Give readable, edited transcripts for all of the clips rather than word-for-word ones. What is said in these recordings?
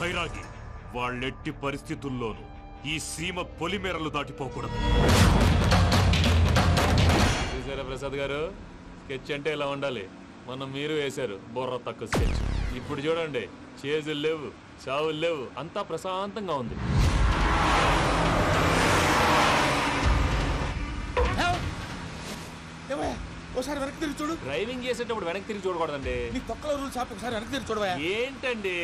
భైరాగి వాళ్ళెట్టి పరిస్థితుల్లోనూ ఈ సీమ పొలిమేరలు దాటిపోకూడదు. చూసారా ప్రసాద్ గారు, స్కెచ్ అంటే ఇలా ఉండాలి. మనం మీరు వేశారు బుర్ర తక్కువ స్కెచ్. ఇప్పుడు చూడండి, చేజులు లేవు, చావులు లేవు, అంతా ప్రశాంతంగా ఉంది. ఒకసారి వెనక్కి తిరిగి చూడు. డ్రైవింగ్ చేసేటప్పుడు వెనక్కి తిరిగి చూడకూడదండి. నీ తొక్కల రూల్స్ ఆపి ఒకసారి వెనక్కి తిరిగి చూడవా. ఏంటండి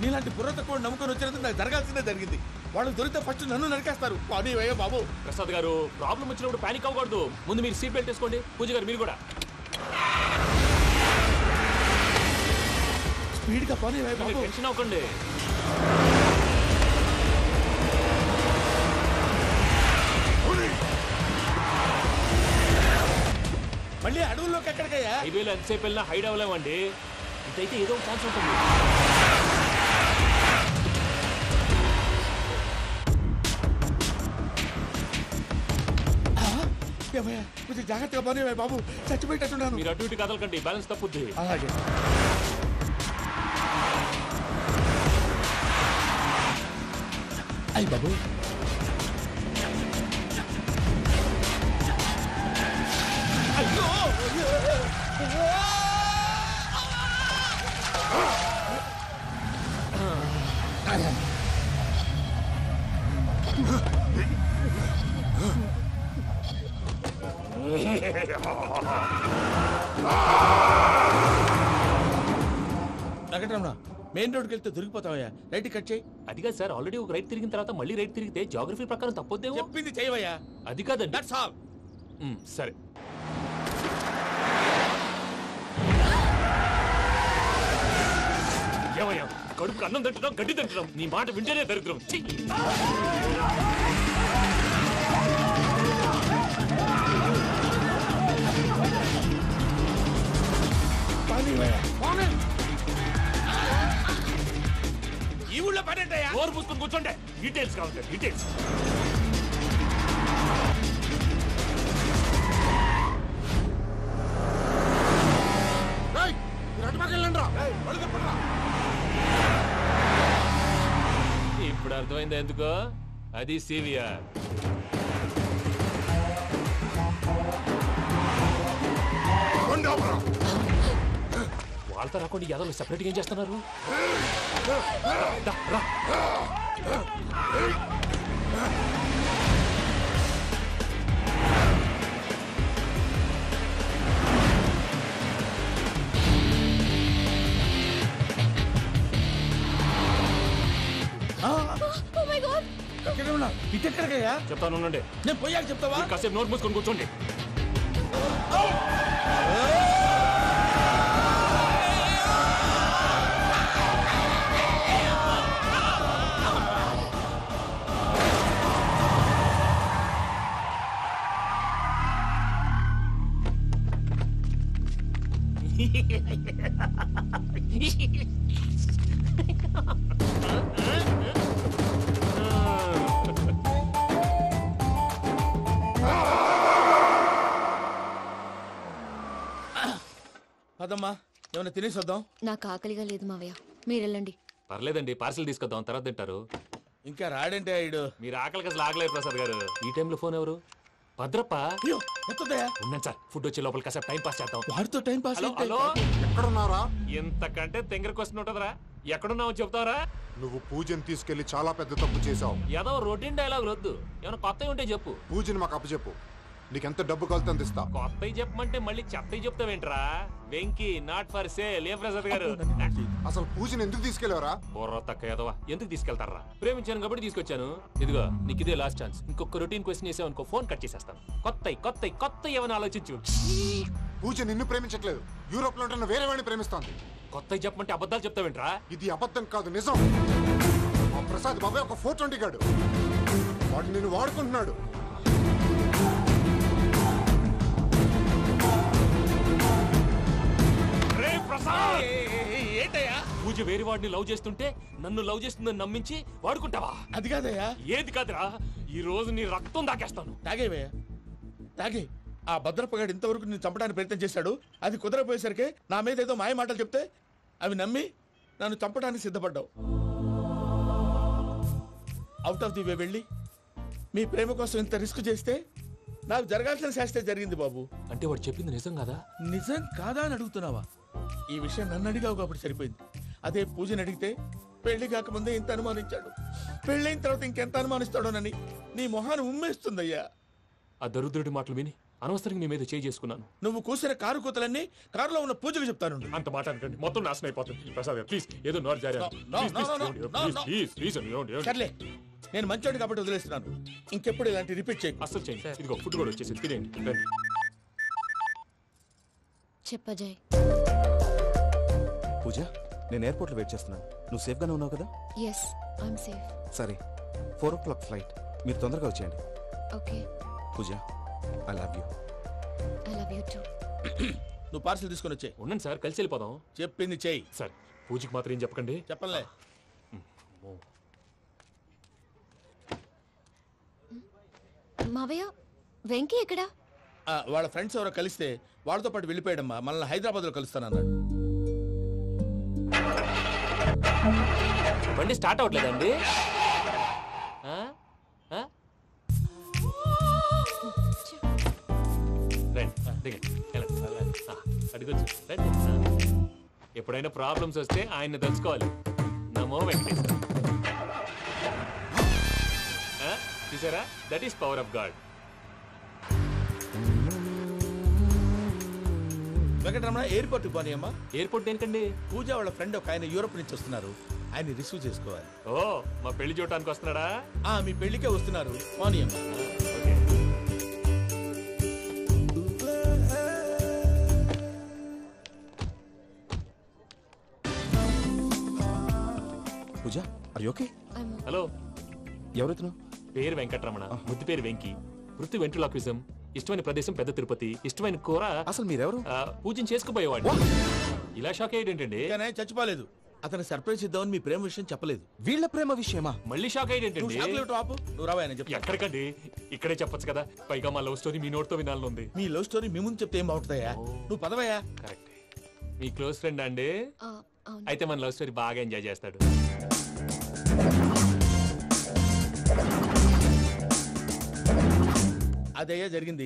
నీలాంటి బుర్ర తక్కువ నమ్ముకొని వచ్చినందుకు నాకు జరగాల్సిందే జరిగింది. వాళ్ళు దొరికితే ఫస్ట్ నన్ను నరికేస్తారు. పానీ వయ్యా బాబు. ప్రసాద్ గారు, ప్రాబ్లం వచ్చినప్పుడు పానిక్ అవ్వకూడదు. ముందు మీరు సీట్ బెల్ట్ వేసుకోండి. పూజ గారు మీరు కూడా స్పీడ్గా పానీ వయ్యా బాబు. టెన్షన్ అవ్వకండి. మళ్ళీ అడవుల్లోకి ఎక్కడికయ్యా? హైవేలో ఎంతసేపు వెళ్ళినా హైడ్ అవ్వలేమండి. ఇదైతే ఏదో ఒక ఛాన్స్ ఉంటుంది. కొంచెం జాగ్రత్తగా పని బాబు, చచ్చిపోయేటట్టున్నాను. మీరు అటు ఇటు కదలకండి, బ్యాలెన్స్ తప్పుద్ది. అలాగే. అయ్యి బాబు, అయ్యో వెంకటరమణ, మెయిన్ రోడ్కి వెళ్తే దొరికిపోతావయ్యా. రైట్ కట్ చేయి. అది కాదు సార్, ఆల్రెడీ ఒక రైట్ తిరిగిన తర్వాత మళ్ళీ రైట్ తిరిగితే జాగ్రఫీ ప్రకారం తప్పొద్దేమో. చెప్పింది చేయవయ్యా. అది కాదండి. That's all. సరే. ఏమయ్యా, కడుపుకి అన్నం తింటున్నాం, గడ్డి తింటున్నాం, నీ మాట వింటేనే దరిద్రం. ఈ ఊళ్ళో పని ఏంటయ్యా? నోరు పూసుకొని కూర్చోండి. డీటెయిల్స్ కావాలి, డీటెయిల్స్. ఇప్పుడు అర్థమైంది ఎందుకో. అది సివిఆర్. వాళ్ళతో రాకుండా యాదవ్ సెపరేట్గా ఏం చేస్తున్నారు? ఇటెక్కడికయ్యా? చెప్తాను ఉండండి. నేను పోయాక చెప్తావా? కాసేపు నోట్ మూసుకొని కూర్చోండి. పదమ్మా, ఏమైనా తినేసి వద్దాం. నాకు ఆకలిగా లేదు మావయ్య, మీరు వెళ్ళండి. పర్లేదండి, పార్సిల్ తీసుకొద్దాం, తర్వాత తింటారు. ఇంకా రాడంటే ఆయుడు. మీరు ఆకలికి అసలు ఆగలేదు ప్రసాద్ గారు. ఈ టైంలో ఫోన్ ఎవరు? భద్రప్ప. అయ్యో ఎత్తదయ్యా. ఉన్నాను సార్, ఫుడ్ వచ్చే లోపల కాసేపు టైం పాస్ చేద్దాం. వాడితో టైం పాస్. హలో, ఎక్కడున్నారా? ఇంతకంటే తెంగర క్వశ్చన్ ఉంటుందిరా. ఎక్కడున్నావు చెప్తావరా? నువ్వు పూజని తీసుకెళ్లి చాలా పెద్ద తప్పు చేశావు. ఏదో రొటీన్ డైలాగ్ వద్దు, ఏమైనా కొత్తవి ఉంటే చెప్పు. పూజని మాకు అప్పచెప్పు, నీకెంత డబ్బు కలితే అంత ఇస్తా. కొత్తవి చెప్పమంటే మళ్ళీ చెత్తవి చెప్తావేంట్రా? Venky not for sale. ఏ ప్రసాద్ గారు, అసలు పూజని ఎందుకు తీసుకెళ్లేవరా? బుర్ర తక్క ఏదవా, ఎందుకు తీసుకెళ్తారా? ప్రేమించాను కాబట్టి తీసుకొచ్చాను. ఇదిగో నీకు ఇదే లాస్ట్ ఛాన్స్. ఇంకొక రొటీన్ క్వశ్చన్ చేసావు అనుకో, ఫోన్ కట్ చేసేస్తాను. కొత్త ఏమైనా ఆలోచించు. పూజ నిన్ను ప్రేమించట్లేదు, యూరోప్ లో ఉంటున్న వేరే వాడిని ప్రేమిస్తోంది. కొత్తవి చెప్పమంటే అబద్ధాలు చెప్తావేంట్రా? ఇది అబద్ధం కాదు, నిజం. మా ప్రసాద్ బాబాయ్ ఒక 420 గాడు, వాడు నిన్ను వాడుకుంటున్నాడు. ఏంటయ్యా? పూజ వేరే వాడిని లవ్ చేస్తుంటే నన్ను లవ్ చేస్తుందని నమ్మించి వాడుకుంటావా? అది కాదయ్యా. ఏది కాదురా, ఈ రోజు నీ రక్తం దాకేస్తాను. తాగేవయ్యా, తాగే. ఆ భద్రప్పగాడు ఇంతవరకు నేను చంపడానికి ప్రయత్నం చేశాడు. అది కుదరపోయేసరికి నా మీద ఏదో మాయ మాటలు చెప్తే అవి నమ్మి నన్ను చంపడానికి సిద్ధపడ్డావు. అవుట్ ఆఫ్ ది వే వెళ్ళి మీ ప్రేమ కోసం ఇంత రిస్క్ చేస్తే నాకు జరగాల్సిన శాస్త్రే జరిగింది బాబు. అంటే వాడు చెప్పింది నిజం కదా? నిజం కాదా అని అడుగుతున్నావా? ఈ విషయం నన్ను అడిగావు కాబట్టి సరిపోయింది. అదే పూజని అడిగితే పెళ్లి కాకముందే ఇంత అనుమానించాడు, పెళ్ళైన తర్వాత ఇంకెంత అనుమానిస్తాడోనని నీ మొహాన్ని ఉమ్మేస్తుందయ్యా. ఆ దరిద్రుడి మాటలు విని అనవసరంగా మీ మీద చేయి చేసుకున్నాను. నువ్వు కూసిన కారు కూతలన్నీ కారులో ఉన్న పూజకు చెప్తాను. అంత మాట అనకండి, మొత్తం నాశనం అయిపోతుంది. ప్రసాద్ గారు ప్లీజ్ ఏదో నోరు జారీ సర్లే, నేను మంచోడు కాబట్టి వదిలేస్తున్నాను. ఇంకెప్పుడు ఇలాంటి రిపీట్ చేయకు. అసలు చేయండి. ఇదిగో ఫుడ్ కూడా వచ్చేసి తినేయండి. రండి. చెప్పజాయ్. పూజ, నేను ఎయిర్పోర్ట్లో వెయిట్ చేస్తున్నాను. నువ్వు సేఫ్గానే ఉన్నావు కదా? Yes, I'm safe. సరే, 4 o'clock ఫ్లైట్. మీరు తొందరగా వచ్చేయండి. Okay. Pooja, I love you. I love you too. నువ్వు పార్సల్ తీసుకొని వచ్చే. ఉండండి సార్, కలిసి వెళ్ళిపోదాం. చెప్పింది చెయ్యి. సార్ పూజకి మాత్రం ఏం చెప్పకండి. చెప్పలే. మావయ్య, వెంకీ ఎక్కడా? వాళ్ళ ఫ్రెండ్స్ ఎవరో కలిస్తే వాళ్ళతో పాటు వెళ్ళిపోయాడమ్మా. మనల్ని హైదరాబాద్లో కలుస్తానన్నాడు. బండి స్టార్ట్ అవ్వట్లేదండి. అడిగొచ్చు. ఎప్పుడైనా ప్రాబ్లమ్స్ వస్తే ఆయన్ని తెలుసుకోవాలి. నమో వెంకటేశ్వర. చూసారా, that is power of God. Venkataramana, airport పోనీ అమ్మా. ఎయిర్పోర్ట్ దేనికండి? పూజ వాళ్ళ ఫ్రెండ్ ఒక ఆయన యూరోప్ నుంచి వస్తున్నారు, ఆయన రిసీవ్ చేసుకోవాలి. ఓ, మా పెళ్లి చూడటానికి వస్తున్నాడా? మీ పెళ్లికే వస్తున్నారు, పోనీ అమ్మా. Okay. Pooja, are you okay? Hello, ఎవరెత్తును? పేరు వెంకటరమణ, ముద్దు పేరు వెంకీ, వృత్తి వెంట్రులాక్విజం, ఇష్టమైన ప్రదేశం పెద్ద తిరుపతి, ఇష్టమైన కూర. అసలు మీరెవరు? పూజను చేసుకుపోయేవాడు. ఇలా షాక్ అయ్యేటండి. చచ్చిపోలేదు. అతను సర్ప్రైజ్ ఇద్దామని మీ ప్రేమ విషయం చెప్పలేదు. వీళ్ళ ప్రేమ విషయమా? మళ్ళీ షాక్ అయ్యేటండి. నువ్వు రావాయని చెప్పి. ఎక్కడికండి, ఇక్కడే చెప్పొచ్చు కదా. పైగా మా లవ్ స్టోరీ మీ నోటితో వినాలని ఉంది. మీ లవ్ స్టోరీ మీ ముందు చెప్తే ఏం బాగుంటుందయ్యా? నువ్వు పదవయ్యా. కరెక్ట్. మీ క్లోజ్ ఫ్రెండ్ అండి? అయితే మన లవ్ స్టోరీ బాగా ఎంజాయ్ చేస్తాడు. అదయ్యా జరిగింది.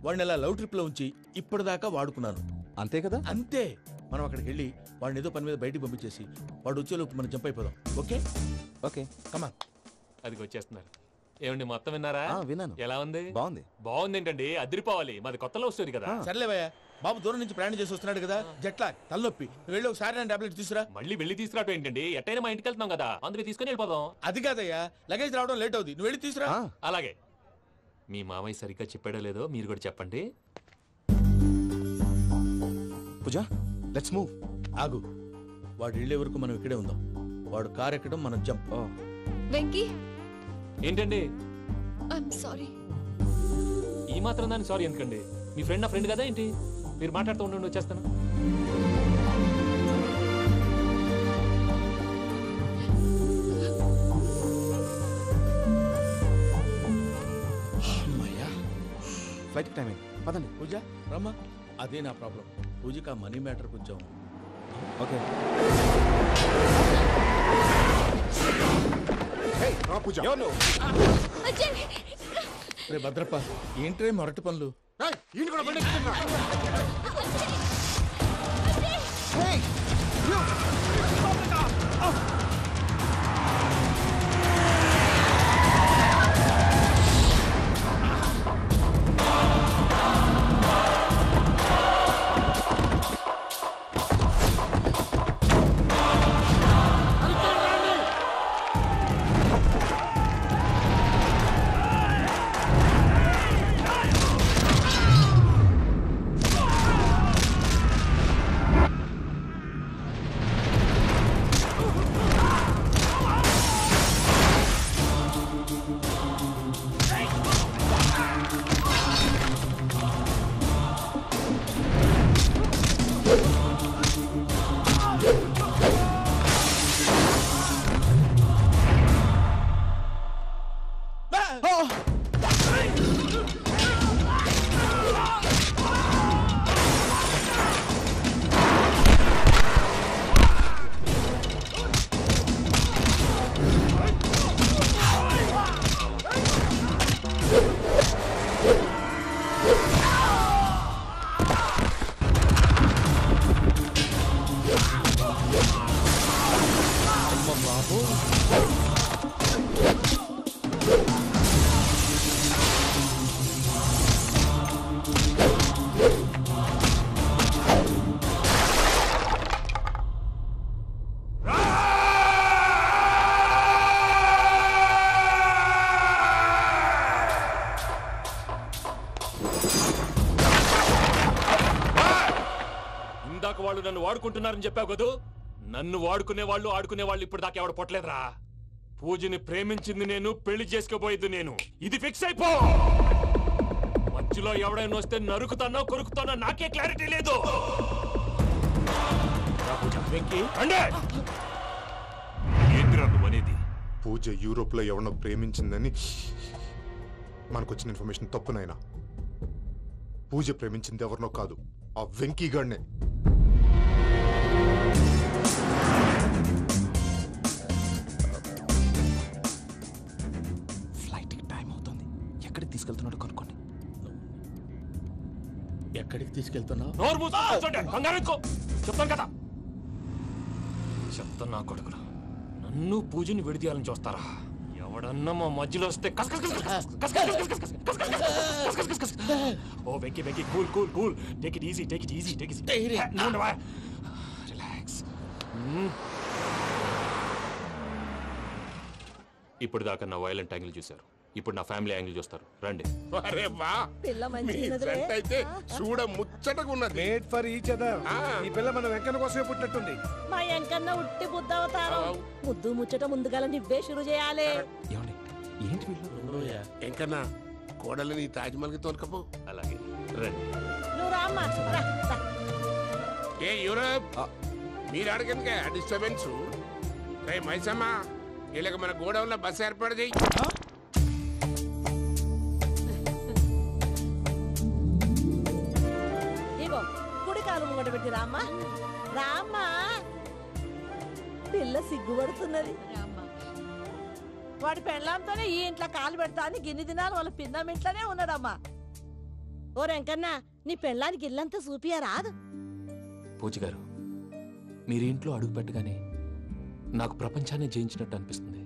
వాడిని అలా లవ్ ట్రిప్ లో ఉంచి ఇప్పటిదాకా వాడుకున్నాను. అంతే కదా? అంతే. మనం అక్కడికి వెళ్ళి వాడిని ఏదో పని మీద బయటికి పంపించేసి వాడు వచ్చేలోపు మనం జంప్ అయిపోదాం. ఓకే ఓకే, కమా. అది వచ్చేస్తున్నారు. ఏమండి, మొత్తం విన్నారా? విన్నాను. ఎలా ఉంది? బాగుంది. బాగుంది ఏంటండి, అదిరిపోవాలి. మాది కొత్త లవ్ స్టోరీ కదా. సర్లేవయ్యా, బాబు దూరం నుంచి ప్రయాణం చేసి వస్తున్నాడు కదా, జట్లా తలనొప్పి. నువ్వు వెళ్ళి ఒకసారి నా టాబ్లెట్ తీసుకురా. మళ్ళీ వెళ్ళి తీసుకురావటం ఏంటండి? ఎట్టైనా మా ఇంటికి వెళ్తున్నాం కదా, అందుకే తీసుకొని వెళ్ళిపోదాం. అది కాదయ్యా, లగేజ్ రావడం లేట్ అవుతుంది, నువ్వు వెళ్ళి తీసుకురా. అలాగే. మీ మామయ్య సరిగ్గా చెప్పాడో లేదో మీరు కూడా చెప్పండి. పూజ, లెట్స్ మూవ్. ఆగు, వాడు వెళ్ళే వరకు మనం ఇక్కడే ఉందాం. వాడు కార్ ఎక్కడం, మనం జంప్. వెంకీ, ఏంటండి? I'm sorry. ఈ మాత్రం దాన్ని సారీ ఎందుకండి? మీ ఫ్రెండ్ నా ఫ్రెండ్ కదా ఏంటి? మీరు మాట్లాడుతూ ఉండండి, వచ్చేస్తాను. ఫ్లైట్ టైం అయింది, పదండి. పూజ రమ్మా. అదే నా ప్రాబ్లం. పూజకి ఆ మనీ మ్యాటర్ కొంచెం. ఓకే. పూజ, రే భద్రప్ప, ఏంట్రే మొరటి పనులు? వాడుకుంటున్నారని చెప్పావు కదూ. నన్ను వాడుకునే వాళ్ళు ఆడుకునే వాళ్ళు ఇప్పుడు దాకా ఎవడ పొట్టలేదురా. పూజని ప్రేమించింది నేను, పెళ్లి చేసుకోబోయేది నేను. ఇది ఫిక్స్ అయిపో. మధ్యలో ఎవడైనా వస్తే నరుకుతానో కొరుకుతానో నాకే క్లారిటీ లేదు. ఏంటిరా నువ్వనేది? పూజ యూరోప్ లో ఎవరినో ప్రేమించిందని మనకొచ్చిన ఇన్ఫర్మేషన్ తప్పునైనా. పూజ ప్రేమించింది ఎవరినో కాదు, ఆ వెంకీ గాడినే. ఫ్లైట్ టైం అవుతుంది. ఎక్కడికి తీసుకెళ్తున్నాడో కనుక్కోండి. ఎక్కడికి తీసుకెళ్తున్నావు? నోరు మూసుకొని కూర్చోండి. కంగారు ఎందుకు? చెప్తాను కదా. చెప్తున్నా కొడుకులు, నన్ను పూజని విడిదీయాలని చూస్తారా? ఎవడన్నా మా మధ్యలో వస్తే ఓ Venky Venky, cool cool cool, take it easy, take it easy, take it easy. Relax. ఇప్పుడు దాకా నా వైలెంట్ యాంగిల్ చూశారు, ఇప్పుడు నా ఫ్యామిలీ యాంగిల్ చూస్తారు. రండి. అరే వా, మీ ఫ్రెండ్ అయితే చూడ ముచ్చటగా ఉన్నది. Made for each other. ఈ పిల్ల మన వెంకన్న కోసమే పుట్టినట్టుంది. మా వెంకన్న ఉట్టి బుద్ధవతారం. ముద్దు ముచ్చట ముందుగా నువ్వే షురు చేయాలి. ఏమండి ఏంటి వీళ్ళు? ఎంకన్నా కోడలని తాజ్మహల్ కి తోలుకపో. అలాగే రండి. నువ్వు రామ్మా, రా, రా. ఏ యూరప్, మీరు అడగనుక డిస్టర్బెన్స్. రే మైసమ్మ, ఇలాగ మన గోడౌన్ లో బస్సు ఏర్పాటు చేయి. ఇగో కుడి కాలు ముంగట పెట్టి రామ్మా, రామ్మా. పిల్ల సిగ్గుపడుతున్నది. వాడి పెళ్ళాంతోనే ఈ ఇంట్లో కాలు పెడతా అని గిన్ని దినాలు వాళ్ళ పిన్నం ఇంట్లోనే ఉన్నాడమ్మా. ఓ వెంకన్న, నీ పెళ్ళానికి ఇల్లంతా చూపియా రాదు? పూజ గారు, మీరు ఇంట్లో అడుగు పెట్టగానే నాకు ప్రపంచాన్ని జయించినట్టు అనిపిస్తుంది.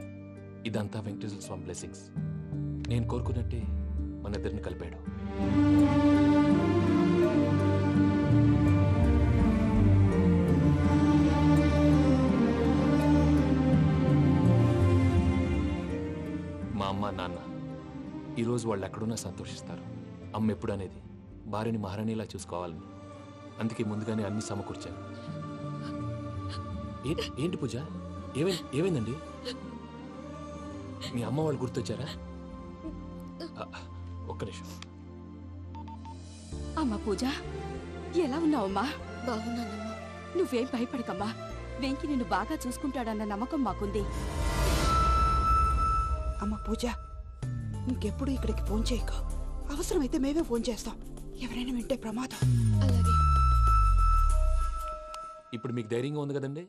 ఇదంతా వెంకటేశ్వర స్వామి బ్లెస్సింగ్స్. నేను కోరుకున్నట్టే మన ఇద్దరిని కలిపాడు. మా అమ్మ నాన్న ఈరోజు వాళ్ళు ఎక్కడున్నా సంతోషిస్తారు. అమ్మ ఎప్పుడు అనేది భార్యని మహారాణిలా చూసుకోవాలని. అందుకే ముందుగానే అన్ని సమకూర్చాను. ఏంటి పూజ, ఏమైందండి? మీ అమ్మ వాళ్ళు గుర్తొచ్చారా? ఒక్క నిమిషం. అమ్మా పూజ, ఎలా ఉన్నావమ్మా? బాగున్నానమ్మా. నువ్వేం భయపడకమ్మా. వెంకి నిన్ను బాగా చూసుకుంటాడన్న నమ్మకం మాకుంది. అమ్మ పూజ, ఇంకెప్పుడు ఇక్కడికి ఫోన్ చేయక. అవసరమైతే మేమే ఫోన్ చేస్తాం. ఎవరైనా వింటే ప్రమాదం. అలాగే. ఇప్పుడు మీకు ధైర్యంగా ఉంది కదండి.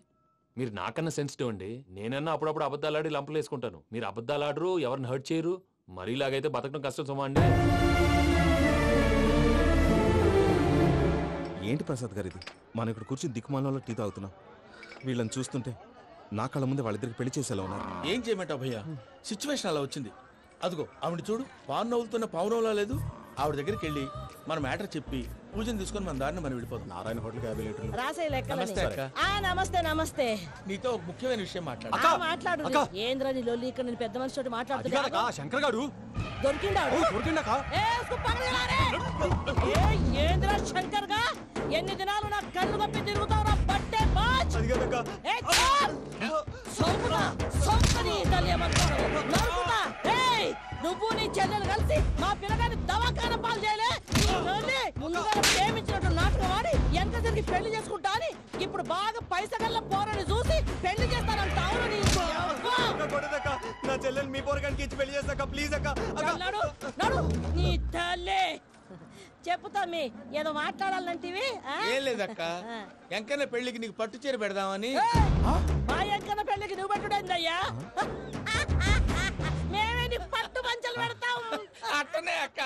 మీరు నాకన్నా సెన్సిటివ్ అండి. నేనన్నా అప్పుడప్పుడు అబద్ధాలాడి లంపలు వేసుకుంటాను. మీరు అబద్ధాలు ఆడరు, ఎవరిని హర్ట్ చేయరు. మరీలాగైతే బతకడం కష్టం సుమా అండి. ఏంటి ప్రసాద్ గారు ఇది? మనం ఇక్కడ కూర్చుని దిక్కుమాలలో టీ తాగుతున్నాం. వీళ్ళని చూస్తుంటే నా కళ్ళ ముందే వాళ్ళిద్దరికి పెళ్లి చేసేలా ఉన్నారు. ఏం చేయమంటావు భయ్యా? సిచ్యువేషన్ అలా వచ్చింది. అదిగో ఆవిడ చూడు, పావు నవ్వులుతున్న పావునవ్వులా లేదు. ఆవిడ దగ్గరికి వెళ్ళి మన మ్యాటర్ చెప్పి పూజను తీసుకొని మన దారిని మనం వెళ్ళిపోతాం. నారాయణ హోటల్ 50 లీటర్లు. రాసే లెక్కలని. నమస్తే అక్క. నమస్తే నమస్తే. నీతో ఒక ముఖ్యమైన విషయం మాట్లాడు. మాట్లాడు. ఏంద్రా నీ లొల్లి? ఇక్కడ నేను పెద్ద మనిషి తోటి మాట్లాడుతున్నా. శంకర్ గారు దొరికిండాడు. ఏంద్రా శంకర్ గా? ఎన్ని దినాలు నా కళ్ళు కప్పి తిరుగుతావు? పట్టే బాచ్. నువ్వు నీ చెల్లెలు కలిసి మా పిల్లగాని దవాఖాన పాలు చేయలే. ముందుగా ప్రేమించినట్టు నాటకం ఆడి ఎంత తిరిగి పెళ్లి చేసుకుంటా అని ఇప్పుడు బాగా పైసగల్ల పోరని చూసి పెళ్లి చేస్తానంటావు. నా చెల్లెలు మీ పోరగానికి ఇచ్చి పెళ్లి చేస్తాక ప్లీజ్ అక్క. నడు నీ తల్లి. చెప్పు తమ్మి, ఏదో మాట్లాడాలంటివి? ఏం లేదక్క, ఎంకన్న పెళ్లికి నీకు పట్టు చీర పెడదామని. మా ఎంకన్న పెళ్లికి నువ్వు పెట్టుడైందయ్యా? మేమే నీకు పట్టు పంచలు పెడతాం. అట్టనే అక్క.